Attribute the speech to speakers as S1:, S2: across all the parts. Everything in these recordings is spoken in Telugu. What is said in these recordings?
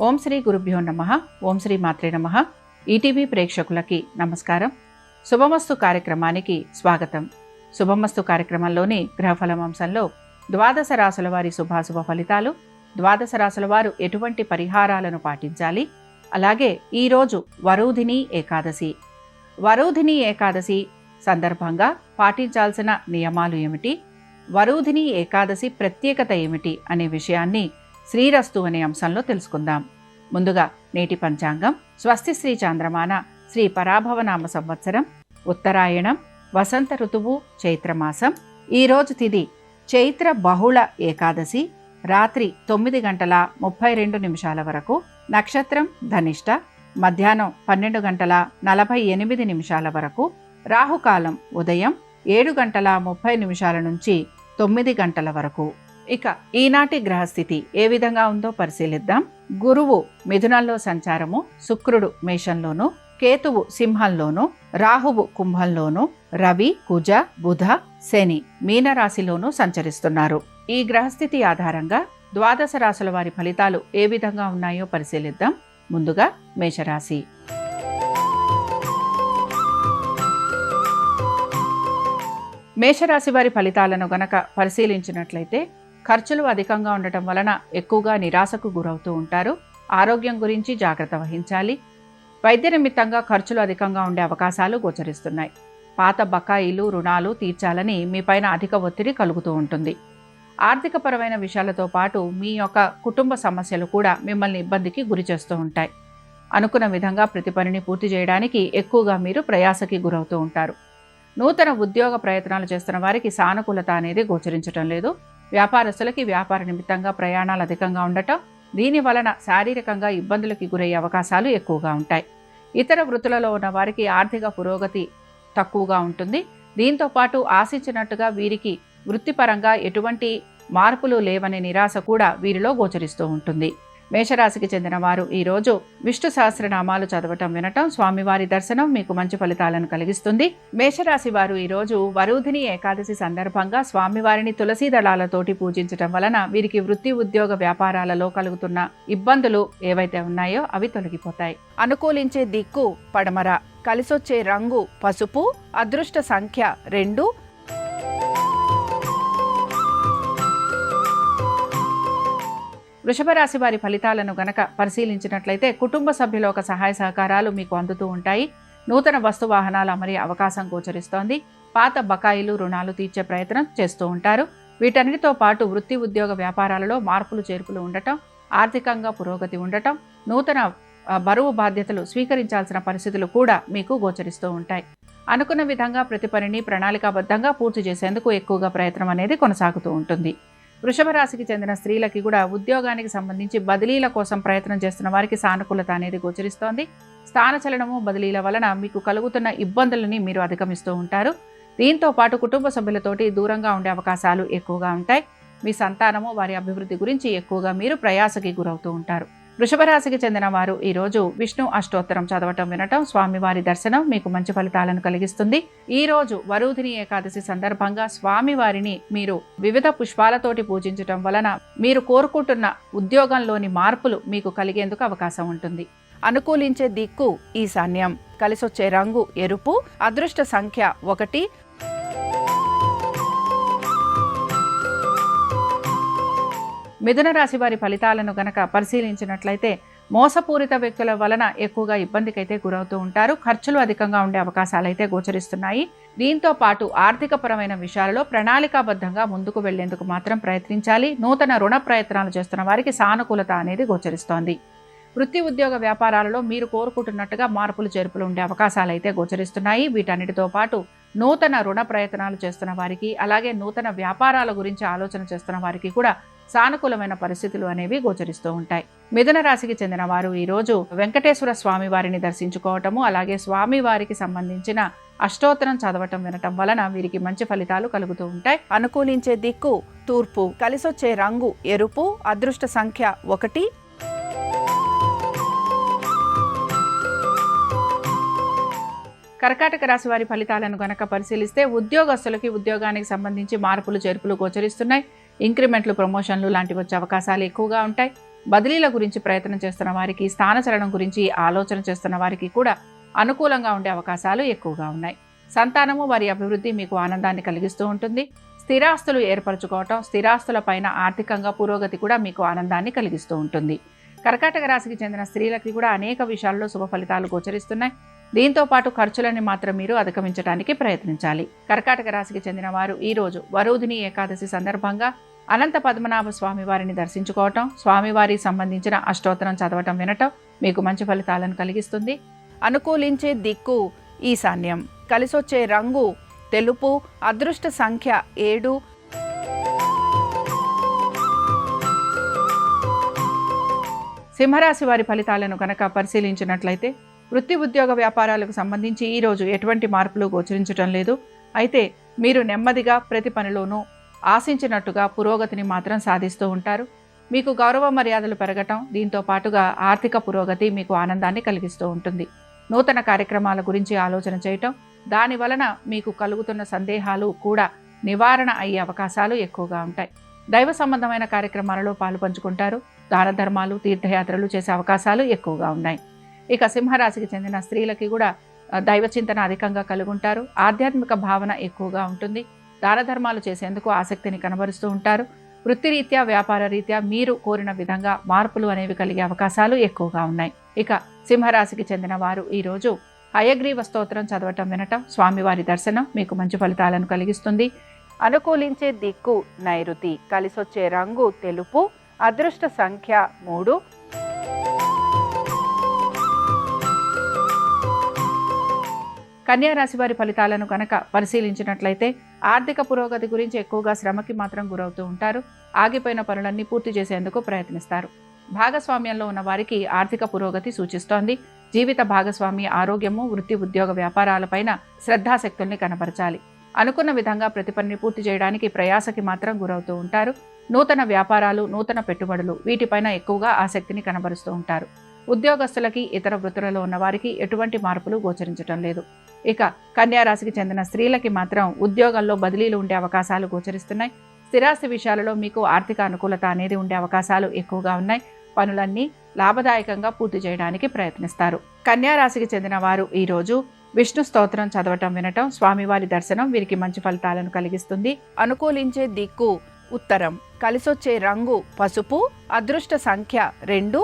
S1: ఓం శ్రీ గురుభ్యో నమః. ఓం శ్రీ మాత్రే నమః. ఈటీవీ ప్రేక్షకులకి నమస్కారం. శుభమస్తు కార్యక్రమానికి స్వాగతం. శుభమస్తు కార్యక్రమంలోని గ్రహఫలం అంశంలో ద్వాదశ రాశుల వారి శుభాశుభ ఫలితాలు, ద్వాదశ రాశుల వారు ఎటువంటి పరిహారాలను పాటించాలి, అలాగే ఈరోజు వరూధిని ఏకాదశి. వరూధిని ఏకాదశి సందర్భంగా పాటించాల్సిన నియమాలు ఏమిటి, వరూధిని ఏకాదశి ప్రత్యేకత ఏమిటి అనే విషయాన్ని శ్రీరస్తు అనే అంశంలో తెలుసుకుందాం. ముందుగా నేటి పంచాంగం. స్వస్తి శ్రీ చాంద్రమాన శ్రీ పరాభవనామ సంవత్సరం, ఉత్తరాయణం, వసంత ఋతువు, చైత్రమాసం. ఈరోజు తిథి చైత్ర బహుళ ఏకాదశి, రాత్రి 9:32 వరకు. నక్షత్రం ధనిష్ట, మధ్యాహ్నం 12:48 వరకు. రాహుకాలం ఉదయం 7:30 నుంచి 9 గంటల వరకు. ఇక ఈనాటి గ్రహస్థితి ఏ విధంగా ఉందో పరిశీలిద్దాం. గురువు మిథునంలో సంచారము, శుక్రుడు మేషంలోను, కేతువు సింహంలోను, రాహువు కుంభంలోను, రవి, కుజ, బుధ, శని మీనరాశిలోనూ సంచరిస్తున్నారు. ఈ గ్రహస్థితి ఆధారంగా ద్వాదశ రాశుల వారి ఫలితాలు ఏ విధంగా ఉన్నాయో పరిశీలిద్దాం. ముందుగా మేషరాశి. మేషరాశి వారి ఫలితాలను గనక పరిశీలించినట్లయితే ఖర్చులు అధికంగా ఉండటం వలన ఎక్కువగా నిరాశకు గురవుతూ ఉంటారు. ఆరోగ్యం గురించి జాగ్రత్త వహించాలి. వైద్య నిమిత్తంగా ఖర్చులు అధికంగా ఉండే అవకాశాలు గోచరిస్తున్నాయి. పాత బకాయిలు, రుణాలు తీర్చాలని మీపైన అధిక ఒత్తిడి కలుగుతూ ఉంటుంది. ఆర్థికపరమైన విషయాలతో పాటు మీ యొక్క కుటుంబ సమస్యలు కూడా మిమ్మల్ని ఇబ్బందికి గురి చేస్తూ ఉంటాయి. అనుకున్న విధంగా ప్రతి పనిని పూర్తి చేయడానికి ఎక్కువగా మీరు ప్రయాసకి గురవుతూ ఉంటారు. నూతన ఉద్యోగ ప్రయత్నాలు చేస్తున్న వారికి సానుకూలత అనేది గోచరించడం లేదు. వ్యాపారస్తులకి వ్యాపార నిమిత్తంగా ప్రయాణాలు అధికంగా ఉండటం, దీని వలన శారీరకంగా ఇబ్బందులకి గురయ్యే అవకాశాలు ఎక్కువగా ఉంటాయి. ఇతర వృత్తులలో ఉన్న వారికి ఆర్థిక పురోగతి తక్కువగా ఉంటుంది. దీంతో పాటు ఆశించినట్టుగా వీరికి వృత్తిపరంగా ఎటువంటి మార్పులు లేవనే నిరాశ కూడా వీరిలో గోచరిస్తూ ఉంటుంది. మేషరాశికి చెందిన వారు ఈరోజు విష్ణు సహస్రనామాలు చదవటం, వినటం, స్వామివారి దర్శనం మీకు మంచి ఫలితాలను కలిగిస్తుంది. మేషరాశి వారు ఈరోజు వరూధిని ఏకాదశి సందర్భంగా స్వామివారిని తులసీ దళాలతోటి పూజించటం వలన వీరికి వృత్తి, ఉద్యోగ, వ్యాపారాలలో కలుగుతున్న ఇబ్బందులు ఏవైతే ఉన్నాయో అవి తొలగిపోతాయి. అనుకూలించే దిక్కు పడమర, కలిసొచ్చే రంగు పసుపు, అదృష్ట సంఖ్య 2. వృషభ రాశి వారి ఫలితాలను గనక పరిశీలించినట్లయితే కుటుంబ సభ్యుల ఒక సహాయ సహకారాలు మీకు అందుతూ ఉంటాయి. నూతన వస్తు వాహనాలు అమరే అవకాశం గోచరిస్తోంది. పాత బకాయిలు, రుణాలు తీర్చే ప్రయత్నం చేస్తూ ఉంటారు. వీటన్నిటితో పాటు వృత్తి, ఉద్యోగ, వ్యాపారాలలో మార్పులు చేర్పులు ఉండటం, ఆర్థికంగా పురోగతి ఉండటం, నూతన బరువు బాధ్యతలు స్వీకరించాల్సిన పరిస్థితులు కూడా మీకు గోచరిస్తూ ఉంటాయి. అనుకున్న విధంగా ప్రతి పనిని ప్రణాళికాబద్ధంగా పూర్తి చేసేందుకు ఎక్కువగా ప్రయత్నం అనేది కొనసాగుతూ ఉంటుంది. వృషభ రాశికి చెందిన స్త్రీలకి కూడా ఉద్యోగానికి సంబంధించి బదిలీల కోసం ప్రయత్నం చేస్తున్న వారికి సానుకూలత అనేది గోచరిస్తోంది. స్థానచలనము, బదిలీల వలన మీకు కలుగుతున్న ఇబ్బందులని మీరు అధిగమిస్తూ ఉంటారు. దీంతో పాటు కుటుంబ సభ్యులతోటి దూరంగా ఉండే అవకాశాలు ఎక్కువగా ఉంటాయి. మీ సంతానము, వారి అభివృద్ధి గురించి ఎక్కువగా మీరు ప్రయాసకి గురవుతూ ఉంటారు. వృషభ రాశికి చెందిన వారు ఈరోజు విష్ణు అష్టోత్తరం చదవటం, వినటం, స్వామివారి దర్శనం మీకు మంచి ఫలితాలను కలిగిస్తుంది. ఈ రోజు వరూధిని ఏకాదశి సందర్భంగా స్వామివారిని మీరు వివిధ పుష్పాలతోటి పూజించటం వలన మీరు కోరుకుంటున్న ఉద్యోగంలోని మార్పులు మీకు కలిగేందుకు అవకాశం ఉంటుంది. అనుకూలించే దిక్కు ఈశాన్యం, కలిసొచ్చే రంగు ఎరుపు, అదృష్ట సంఖ్య 1. మిథున రాశి వారి ఫలితాలను గనక పరిశీలించినట్లయితే మోసపూరిత వ్యక్తుల వలన ఎక్కువగా ఇబ్బందికైతే గురవుతూ ఉంటారు. ఖర్చులు అధికంగా ఉండే అవకాశాలు అయితే గోచరిస్తున్నాయి. దీంతో పాటు ఆర్థికపరమైన విషయాలలో ప్రణాళికాబద్ధంగా ముందుకు వెళ్లేందుకు మాత్రం ప్రయత్నించాలి. నూతన రుణ ప్రయత్నాలు చేస్తున్న వారికి సానుకూలత అనేది గోచరిస్తోంది. వృత్తి, ఉద్యోగ, వ్యాపారాలలో మీరు కోరుకుంటున్నట్టుగా మార్పులు చేర్పులు ఉండే అవకాశాలు అయితే గోచరిస్తున్నాయి. వీటన్నిటితో పాటు నూతన రుణ ప్రయత్నాలు చేస్తున్న వారికి, అలాగే నూతన వ్యాపారాల గురించి ఆలోచన చేస్తున్న వారికి కూడా సానుకూలమైన పరిస్థితులు అనేవి గోచరిస్తూ ఉంటాయి. మిథున రాశికి చెందిన వారు ఈరోజు వెంకటేశ్వర స్వామి వారిని దర్శించుకోవటము, అలాగే స్వామివారికి సంబంధించిన అష్టోత్తరం చదవటం, వినటం వలన వీరికి మంచి ఫలితాలు కలుగుతూ ఉంటాయి. అనుకూలించే దిక్కు తూర్పు, కలిసొచ్చే రంగు ఎరుపు, అదృష్ట సంఖ్య 1. కర్కాటక రాశి వారి ఫలితాలను గనక పరిశీలిస్తే ఉద్యోగస్తులకి ఉద్యోగానికి సంబంధించి మార్పులు చేర్పులు గోచరిస్తున్నాయి. ఇంక్రిమెంట్లు, ప్రమోషన్లు లాంటివి వచ్చే అవకాశాలు ఎక్కువగా ఉంటాయి. బదిలీల గురించి ప్రయత్నం చేస్తున్న వారికి, స్థానచలనం గురించి ఆలోచన చేస్తున్న వారికి కూడా అనుకూలంగా ఉండే అవకాశాలు ఎక్కువగా ఉన్నాయి. సంతానము వారి అభివృద్ధి మీకు ఆనందాన్ని కలిగిస్తూ ఉంటుంది. స్థిరాస్తులు ఏర్పరచుకోవటం, స్థిరాస్తుల పైన ఆర్థికంగా పురోగతి కూడా మీకు ఆనందాన్ని కలిగిస్తూ ఉంటుంది. కర్కాటక రాశికి చెందిన స్త్రీలకి కూడా అనేక విషయాల్లో శుభ ఫలితాలు గోచరిస్తున్నాయి. దీంతో పాటు ఖర్చులని మాత్రం మీరు అధిగమించడానికి ప్రయత్నించాలి. కర్కాటక రాశికి చెందిన వారు ఈరోజు వరుధిని ఏకాదశి సందర్భంగా అనంత పద్మనాభ స్వామి వారిని దర్శించుకోవటం, స్వామివారి సంబంధించిన అష్టోత్తరం చదవటం, వినటం మీకు మంచి ఫలితాలను కలిగిస్తుంది. అనుకూలించే దిక్కు ఈశాన్యం, కలిసొచ్చే రంగు తెలుపు, అదృష్ట సంఖ్య 7. సింహరాశి వారి ఫలితాలను కనుక పరిశీలించినట్లయితే వృత్తి ఉద్యోగ వ్యాపారాలకు సంబంధించి ఈరోజు ఎటువంటి మార్పులు గోచరించడం లేదు. అయితే మీరు నెమ్మదిగా ప్రతి పనిలోనూ ఆశించినట్టుగా పురోగతిని మాత్రం సాధిస్తూ ఉంటారు. మీకు గౌరవ మర్యాదలు పెరగటం, దీంతో పాటుగా ఆర్థిక పురోగతి మీకు ఆనందాన్ని కలిగిస్తూ ఉంటుంది. నూతన కార్యక్రమాల గురించి ఆలోచన చేయటం, దాని వలన మీకు కలుగుతున్న సందేహాలు కూడా నివారణ అయ్యే అవకాశాలు ఎక్కువగా ఉంటాయి. దైవ సంబంధమైన కార్యక్రమాలలో పాలు పంచుకుంటారు. దాన ధర్మాలు, తీర్థయాత్రలు చేసే అవకాశాలు ఎక్కువగా ఉన్నాయి. ఇక సింహరాశికి చెందిన స్త్రీలకి కూడా దైవ చింతన అధికంగా కలుగుంటారు. ఆధ్యాత్మిక భావన ఎక్కువగా ఉంటుంది. దాన ధర్మాలు చేసేందుకు ఆసక్తిని కనబరుస్తూ ఉంటారు. వృత్తిరీత్యా, వ్యాపార రీత్యా మీరు కోరిన విధంగా మార్పులు అనేవి కలిగే అవకాశాలు ఎక్కువగా ఉన్నాయి. ఇక సింహరాశికి చెందిన వారు ఈరోజు హయగ్రీవ స్తోత్రం చదవటం, వినటం, స్వామివారి దర్శనం మీకు మంచి ఫలితాలను కలిగిస్తుంది. అనుకూలించే దిక్కు నైరుతి, కలిసొచ్చే రంగు తెలుపు, అదృష్ట సంఖ్య 3. కన్యా రాశి వారి ఫలితాలను కనుక పరిశీలించినట్లయితే ఆర్థిక పురోగతి గురించి ఎక్కువగా శ్రమకి మాత్రం గురవుతూ ఉంటారు. ఆగిపోయిన పనులన్నీ పూర్తి చేసేందుకు ప్రయత్నిస్తారు. భాగస్వామ్యంలో ఉన్న వారికి ఆర్థిక పురోగతి సూచిస్తోంది. జీవిత భాగస్వామి ఆరోగ్యము, వృత్తి ఉద్యోగ వ్యాపారాలపైన శ్రద్ధాశక్తుల్ని కనబరచాలి. అనుకున్న విధంగా ప్రతి పనిని పూర్తి చేయడానికి ప్రయాసకి మాత్రం గురవుతూ ఉంటారు. నూతన వ్యాపారాలు, నూతన పెట్టుబడులు వీటిపైన ఎక్కువగా ఆసక్తిని కనబరుస్తూ ఉంటారు. ఉద్యోగస్తులకి, ఇతర వృత్తులలో ఉన్న వారికి ఎటువంటి మార్పులు గోచరించడం లేదు. ఇక కన్యా రాశికి చెందిన స్త్రీలకి మాత్రం ఉద్యోగంలో బదిలీలు ఉండే అవకాశాలు గోచరిస్తున్నాయి. స్థిరాస్తి విషయాలలో మీకు ఆర్థిక అనుకూలత అనేది ఉండే అవకాశాలు ఎక్కువగా ఉన్నాయి. పనులన్నీ లాభదాయకంగా పూర్తి చేయడానికి ప్రయత్నిస్తారు. కన్యా రాశికి చెందిన వారు ఈరోజు విష్ణు స్తోత్రం చదవటం, వినటం, స్వామివారి దర్శనం వీరికి మంచి ఫలితాలను కలిగిస్తుంది. అనుకూలించే దిక్కు ఉత్తరం, కలిసొచ్చే రంగు పసుపు, అదృష్ట సంఖ్య 2.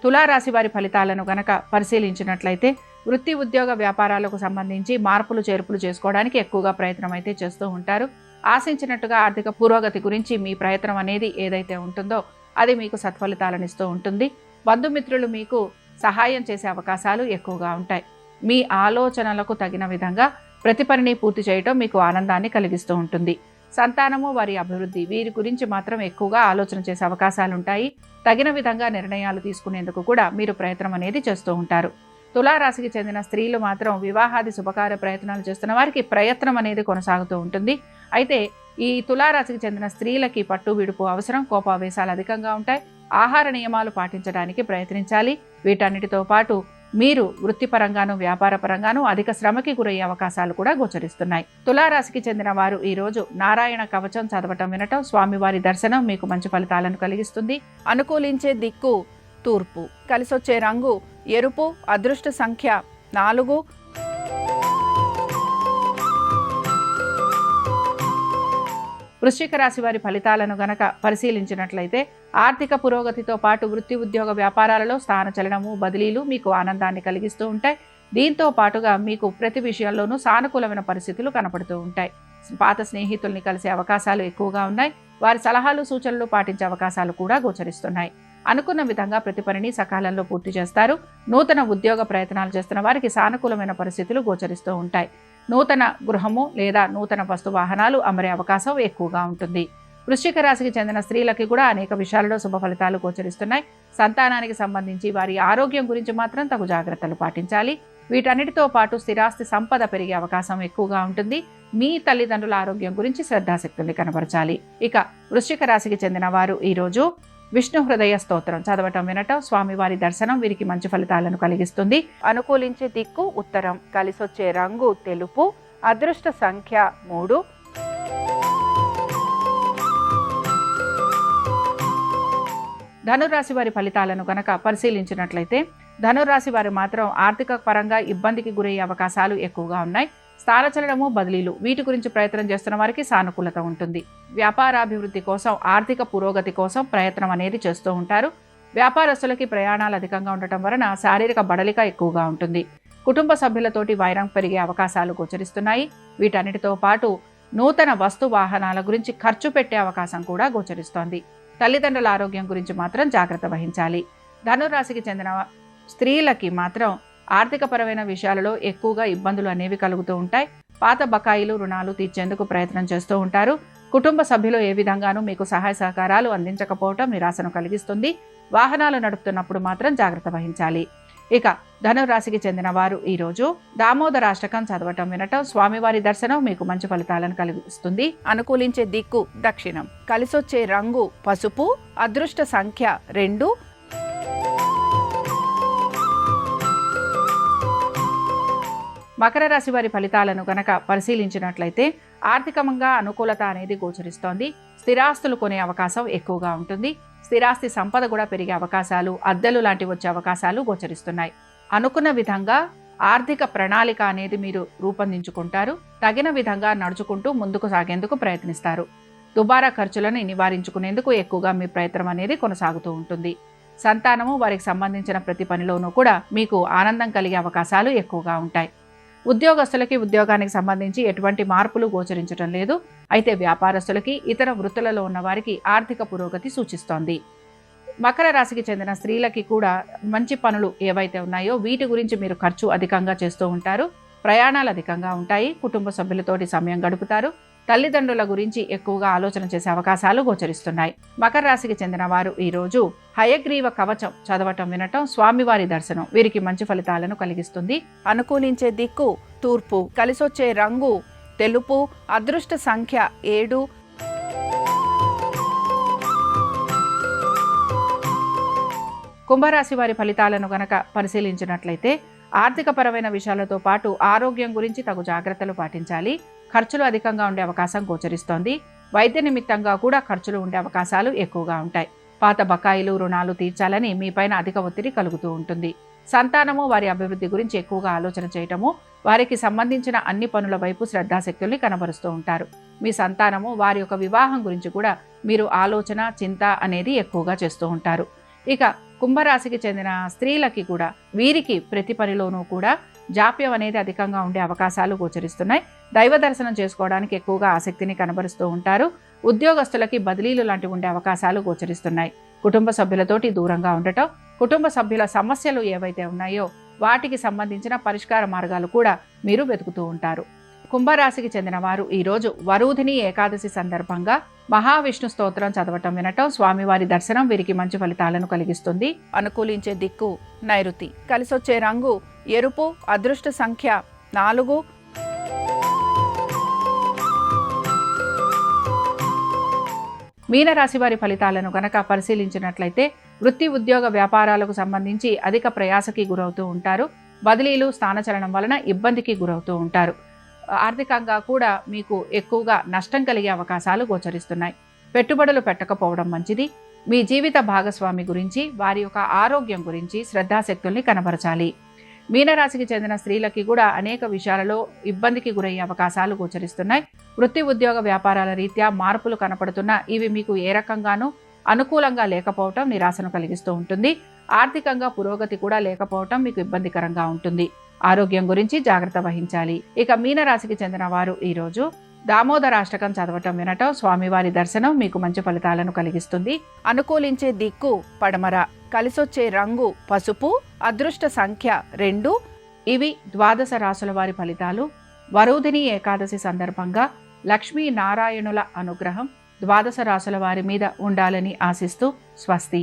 S1: తులారాశి వారి ఫలితాలను గనక పరిశీలించినట్లయితే వృత్తి ఉద్యోగ వ్యాపారాలకు సంబంధించి మార్పులు చేర్పులు చేసుకోవడానికి ఎక్కువగా ప్రయత్నం అయితే చేస్తూ ఉంటారు. ఆశించినట్టుగా ఆర్థిక పురోగతి గురించి మీ ప్రయత్నం అనేది ఏదైతే ఉంటుందో అది మీకు సత్ఫలితాలను ఇస్తూ ఉంటుంది. బంధుమిత్రులు మీకు సహాయం చేసే అవకాశాలు ఎక్కువగా ఉంటాయి. మీ ఆలోచనలకు తగిన విధంగా ప్రతి పనిని పూర్తి చేయటం మీకు ఆనందాన్ని కలిగిస్తూ ఉంటుంది. సంతానము, వారి అభివృద్ధి వీరి గురించి మాత్రం ఎక్కువగా ఆలోచన చేసే అవకాశాలు ఉంటాయి. తగిన విధంగా నిర్ణయాలు తీసుకునేందుకు కూడా మీరు ప్రయత్నం అనేది చేస్తూ ఉంటారు. తులారాశికి చెందిన స్త్రీలు మాత్రం వివాహాది శుభకార్య ప్రయత్నాలు చేస్తున్న వారికి ప్రయత్నం అనేది కొనసాగుతూ ఉంటుంది. అయితే ఈ తులారాశికి చెందిన స్త్రీలకి పట్టు విడుపు అవసరం, కోపావేశాలు అధికంగా ఉంటాయి. ఆహార నియమాలు పాటించడానికి ప్రయత్నించాలి. వీటన్నిటితో పాటు మీరు వృత్తిపరంగాను, వ్యాపార పరంగాను అధిక శ్రమకి గురయ్యే అవకాశాలు కూడా గోచరిస్తున్నాయి. తులారాశికి చెందిన వారు ఈరోజు నారాయణ కవచం చదవటం, వినటం, స్వామివారి దర్శనం మీకు మంచి ఫలితాలను కలిగిస్తుంది. అనుకూలించే దిక్కు తూర్పు, కలిసొచ్చే రంగు ఎరుపు, అదృష్ట సంఖ్య 4. వృశ్చిక రాశి వారి ఫలితాలను గనక పరిశీలించినట్లయితే ఆర్థిక పురోగతితో పాటు వృత్తి ఉద్యోగ వ్యాపారాలలో స్థానచలనము, బదిలీలు మీకు ఆనందాన్ని కలిగిస్తూ ఉంటాయి. దీంతో పాటుగా మీకు ప్రతి విషయంలోనూ సానుకూలమైన పరిస్థితులు కనపడుతూ ఉంటాయి. పాత స్నేహితుల్ని కలిసే అవకాశాలు ఎక్కువగా ఉన్నాయి. వారి సలహాలు, సూచనలు పాటించే అవకాశాలు కూడా గోచరిస్తున్నాయి. అనుకున్న విధంగా ప్రతి పనిని సకాలంలో పూర్తి చేస్తారు. నూతన ఉద్యోగ ప్రయత్నాలు చేస్తున్న వారికి సానుకూలమైన పరిస్థితులు గోచరిస్తూ ఉంటాయి. నూతన గృహము లేదా నూతన వస్తు వాహనాలు అమరే అవకాశం ఎక్కువగా ఉంటుంది. వృశ్చిక రాశికి చెందిన స్త్రీలకి కూడా అనేక విషయాలలో శుభ ఫలితాలు గోచరిస్తున్నాయి. సంతానానికి సంబంధించి వారి ఆరోగ్యం గురించి మాత్రం తగు జాగ్రత్తలు పాటించాలి. వీటన్నిటితో పాటు స్థిరాస్తి సంపద పెరిగే అవకాశం ఎక్కువగా ఉంటుంది. మీ తల్లిదండ్రుల ఆరోగ్యం గురించి శ్రద్ధాశక్తుల్ని కనబరచాలి. ఇక వృశ్చిక రాశికి చెందిన వారు ఈరోజు విష్ణు హృదయ స్తోత్రం చదవటం, వినటం, స్వామివారి దర్శనం వీరికి మంచి ఫలితాలను కలిగిస్తుంది. అనుకూలించే దిక్కు ఉత్తరం, కలిసొచ్చే రంగు తెలుపు, అదృష్ట సంఖ్య 3. ధనురాశి వారి ఫలితాలను కనుక పరిశీలించినట్లయితే ధనురాశి వారు మాత్రం ఆర్థిక పరంగా ఇబ్బందికి గురయ్యే అవకాశాలు ఎక్కువగా ఉన్నాయి. స్థానచలనము, బదిలీలు వీటి గురించి ప్రయత్నం చేస్తున్న వారికి సానుకూలత ఉంటుంది. వ్యాపారాభివృద్ధి కోసం, ఆర్థిక పురోగతి కోసం ప్రయత్నం అనేది చేస్తూ ఉంటారు. వ్యాపారస్తులకి ప్రయాణాలు అధికంగా ఉండటం వలన శారీరక బడలిక ఎక్కువగా ఉంటుంది. కుటుంబ సభ్యులతోటి వైరం పెరిగే అవకాశాలు గోచరిస్తున్నాయి. వీటన్నిటితో పాటు నూతన వస్తు వాహనాల గురించి ఖర్చు పెట్టే అవకాశం కూడా గోచరిస్తోంది. తల్లిదండ్రుల ఆరోగ్యం గురించి మాత్రం జాగ్రత్త వహించాలి. ధనురాశికి చెందిన స్త్రీలకి మాత్రం ఆర్థికపరమైన విషయాలలో ఎక్కువగా ఇబ్బందులు అనేవి కలుగుతూ ఉంటాయి. పాత బకాయిలు, రుణాలు తీర్చేందుకు ప్రయత్నం చేస్తూ ఉంటారు. కుటుంబ సభ్యులు ఏ విధంగానూ మీకు సహాయ సహకారాలు అందించకపోవటం నిరాశను కలిగిస్తుంది. వాహనాలు నడుపుతున్నప్పుడు మాత్రం జాగ్రత్త వహించాలి. ఇక ధనురాశికి చెందిన వారు ఈరోజు దామోదరాష్టకం చదవటం, వినటం, స్వామివారి దర్శనం మీకు మంచి ఫలితాలను కలిగిస్తుంది. అనుకూలించే దిక్కు దక్షిణం. కలిసొచ్చే రంగు పసుపు. అదృష్ట సంఖ్య 2. మకర రాశి వారి ఫలితాలను గనక పరిశీలించినట్లయితే ఆర్థికంగా అనుకూలత అనేది గోచరిస్తోంది. స్థిరాస్తులు కొనే అవకాశం ఎక్కువగా ఉంటుంది. స్థిరాస్తి సంపద కూడా పెరిగే అవకాశాలు, అద్దెలు లాంటివి వచ్చే అవకాశాలు గోచరిస్తున్నాయి. అనుకున్న విధంగా ఆర్థిక ప్రణాళిక అనేది మీరు రూపొందించుకుంటారు. తగిన విధంగా నడుచుకుంటూ ముందుకు సాగేందుకు ప్రయత్నిస్తారు. దుబారా ఖర్చులను నివారించుకునేందుకు ఎక్కువగా మీ ప్రయత్నం అనేది కొనసాగుతూ ఉంటుంది. సంతానము, వారికి సంబంధించిన ప్రతి పనిలోనూ కూడా మీకు ఆనందం కలిగే అవకాశాలు ఎక్కువగా ఉంటాయి. ఉద్యోగస్తులకి ఉద్యోగానికి సంబంధించి ఎటువంటి మార్పులు గోచరించడం లేదు. అయితే వ్యాపారస్తులకి, ఇతర వృత్తులలో ఉన్న వారికి ఆర్థిక పురోగతి సూచిస్తోంది. మకర రాశికి చెందిన స్త్రీలకి కూడా మంచి పనులు ఏవైతే ఉన్నాయో వీటి గురించి మీరు ఖర్చు అధికంగా చేస్తూ ఉంటారు. ప్రయాణాలు అధికంగా ఉంటాయి. కుటుంబ సభ్యులతోటి సమయం గడుపుతారు. తల్లిదండ్రుల గురించి ఎక్కువగా ఆలోచన చేసే అవకాశాలు గోచరిస్తున్నాయి. మకర రాశికి చెందిన వారు ఈరోజు హయగ్రీవ కవచం చదవటం, వినటం, స్వామివారి దర్శనం వీరికి మంచి ఫలితాలను కలిగిస్తుంది. అనుకూలించే దిక్కు తూర్పు. కలిసొచ్చే రంగు తెలుపు. అదృష్ట సంఖ్య 7. కుంభరాశి వారి ఫలితాలను గనక పరిశీలించినట్లయితే ఆర్థికపరమైన విషయాలతో పాటు ఆరోగ్యం గురించి తగు జాగ్రత్తలు పాటించాలి. ఖర్చులు అధికంగా ఉండే అవకాశం గోచరిస్తోంది. వైద్య నిమిత్తంగా కూడా ఖర్చులు ఉండే అవకాశాలు ఎక్కువగా ఉంటాయి. పాత బకాయిలు, రుణాలు తీర్చాలని మీపైన అధిక ఒత్తిడి కలుగుతూ ఉంటుంది. సంతానము, వారి అభివృద్ధి గురించి ఎక్కువగా ఆలోచన చేయటము, వారికి సంబంధించిన అన్ని పనుల వైపు శ్రద్ధాశక్తుల్ని కనబరుస్తూ ఉంటారు. మీ సంతానము, వారి యొక్క వివాహం గురించి కూడా మీరు ఆలోచన, చింత అనేది ఎక్కువగా చేస్తూ ఉంటారు. ఇక కుంభరాశికి చెందిన స్త్రీలకి కూడా వీరికి ప్రతి పనిలోనూ కూడా జాప్యం అనేది అధికంగా ఉండే అవకాశాలు గోచరిస్తున్నాయి. దైవ దర్శనం చేసుకోవడానికి ఎక్కువగా ఆసక్తిని కనబరుస్తూ ఉంటారు. ఉద్యోగస్తులకి బదిలీలు లాంటివి ఉండే అవకాశాలు గోచరిస్తున్నాయి. కుటుంబ సభ్యులతోటి దూరంగా ఉండటం, కుటుంబ సభ్యుల సమస్యలు ఏవైతే ఉన్నాయో వాటికి సంబంధించిన పరిష్కార మార్గాలు కూడా మీరు వెతుకుతూ ఉంటారు. కుంభరాశికి చెందిన వారు ఈరోజు వరూధిని ఏకాదశి సందర్భంగా మహావిష్ణు స్తోత్రం చదవటం, వినటం, స్వామివారి దర్శనం వీరికి మంచి ఫలితాలను కలిగిస్తుంది. అనుకూలించే దిక్కు నైరుతి. కలిసొచ్చే రంగు ఎరుపు. అదృష్ట సంఖ్య 4. మీనరాశి వారి ఫలితాలను గనక పరిశీలించినట్లయితే వృత్తి, ఉద్యోగ, వ్యాపారాలకు సంబంధించి అధిక ప్రయాసకి గురవుతూ ఉంటారు. బదిలీలు, స్థానచలనం వలన ఇబ్బందికి గురవుతూ ఉంటారు. ఆర్థికంగా కూడా మీకు ఎక్కువగా నష్టం కలిగే అవకాశాలు గోచరిస్తున్నాయి. పెట్టుబడులు పెట్టకపోవడం మంచిది. మీ జీవిత భాగస్వామి గురించి, వారి యొక్క ఆరోగ్యం గురించి శ్రద్ధాశక్తుల్ని కనబరచాలి. మీనరాశికి చెందిన స్త్రీలకి కూడా అనేక విషయాలలో ఇబ్బందికి గురయ్యే అవకాశాలు గోచరిస్తున్నాయి. వృత్తి, ఉద్యోగ, వ్యాపారాల రీత్యా మార్పులు కనపడుతున్నా ఇవి మీకు ఏ రకంగానూ అనుకూలంగా లేకపోవటం నిరాశను కలిగిస్తూ ఉంటుంది. ఆర్థికంగా పురోగతి కూడా లేకపోవటం మీకు ఇబ్బందికరంగా ఉంటుంది. ఆరోగ్యం గురించి జాగ్రత్త వహించాలి. ఇక మీనరాశికి చెందిన వారు ఈరోజు దామోదరాష్టకం చదవటం, వినటం, స్వామివారి దర్శనం మీకు మంచి ఫలితాలను కలిగిస్తుంది. అనుకూలించే దిక్కు పడమర. కలిసొచ్చే రంగు పసుపు. అదృష్ట సంఖ్య 2. ఇవి ద్వాదశ రాశుల వారి ఫలితాలు. వరూధిని ఏకాదశి సందర్భంగా లక్ష్మీ నారాయణుల అనుగ్రహం ద్వాదశ రాశుల వారి మీద ఉండాలని ఆశిస్తూ స్వస్తి.